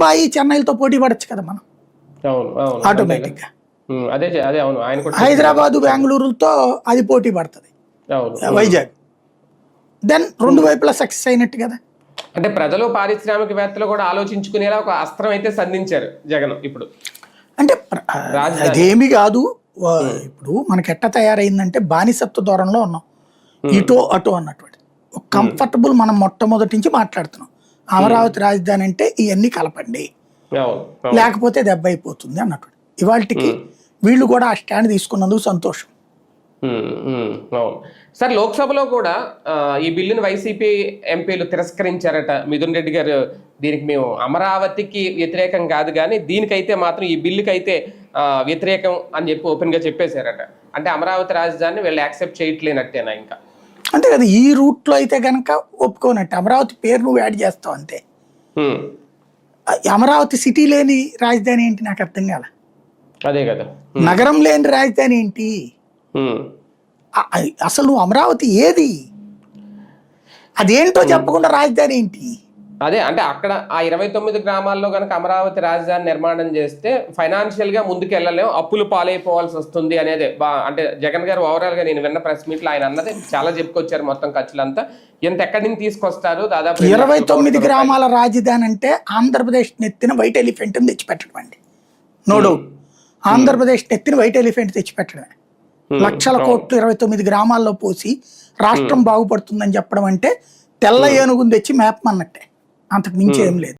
బాయి చెన్నైలతో పోటీ పడచ్చు కదా మనం ఆటోమేటిక్ గా. హైదరాబాద్ బెంగళూరుతో అది పోటీ పడుతుంది, వైజాగ్. దెన్ రెండు వైపులా సక్సెస్ అయినట్టు కదా. అంటే ప్రజలు పారిశ్రామికవేత్తలు కూడా ఆలోచించుకునేలా ఒక అస్త్రం అయితే సంధించారు జగన్ ఇప్పుడు. అంటే అదేమి కాదు, ఇప్పుడు మనకి ఎట్ట తయారైందంటే బానిసత్వ దూరంలో ఉన్నాం, ఇటో అటో అన్నటువంటి ఒక కంఫర్టబుల్. మనం మొట్టమొదటి నుంచి మాట్లాడుతున్నాం అమరావతి రాజధాని అంటే ఇవన్నీ కలపండి లేకపోతే దెబ్బ అయిపోతుంది అన్నటువంటి. ఇవాళకి వీళ్ళు కూడా ఆ స్టాండ్ తీసుకున్నందుకు సంతోషం. సార్, లోక్సభలో కూడా ఈ బిల్లును వైసీపీ ఎంపీలు తిరస్కరించారట. మిథున్ రెడ్డి గారు దీనికి మేము అమరావతికి వ్యతిరేకం కాదు కానీ దీనికైతే మాత్రం ఈ బిల్లుకైతే వ్యతిరేకం అని చెప్పి ఓపెన్ గా చెప్పేశారట. అంటే అమరావతి రాజధానిని వీళ్ళు యాక్సెప్ట్ చేయట్లేనట్టేనా ఇంకా? అంతే కదా, ఈ రూట్ లో అయితే కనుక ఒప్పుకోనట్టు. అమరావతి పేరు నువ్వు యాడ్ చేస్తావు అంతే. అమరావతి సిటీ లేని రాజధాని ఏంటి నాకు అర్థం కాల. అదే కదా, నగరం లేని రాజధాని ఏంటి అసలు? నువ్వు అమరావతి ఏది అదేంటో చెప్పకుండా రాజధాని ఏంటి? అదే అంటే అక్కడ ఆ 29 గ్రామాల్లో కనుక అమరావతి రాజధాని నిర్మాణం చేస్తే ఫైనాన్షియల్ గా ముందుకు వెళ్ళలేము, అప్పులు పాలైపోవాల్సి వస్తుంది అనేది అంటే జగన్ గారు ఓవరాల్ గా నేను విన్న ప్రెస్ మీట్ లో ఆయన అన్నది చాలా చెప్పుకొచ్చారు. మొత్తం ఖర్చులంతా ఎంత ఎక్కడి నుంచి తీసుకొస్తారు? దాదాపు 29 గ్రామాల రాజధాని అంటే ఆంధ్రప్రదేశ్ నెత్తిన వైట్ ఎలిఫెంట్ తెచ్చిపెట్టడం అండి, నో డౌట్. ఆంధ్రప్రదేశ్ నెత్తిన వైట్ ఎలిఫెంట్ తెచ్చిపెట్టడమే. లక్షల కోట్లు 29 గ్రామాల్లో పోసి రాష్ట్రం బాగుపడుతుందని చెప్పడం అంటే తెల్ల ఏనుగుని తెచ్చి మేపమన్నట్టే, అంతకు మించి ఏం లేదు.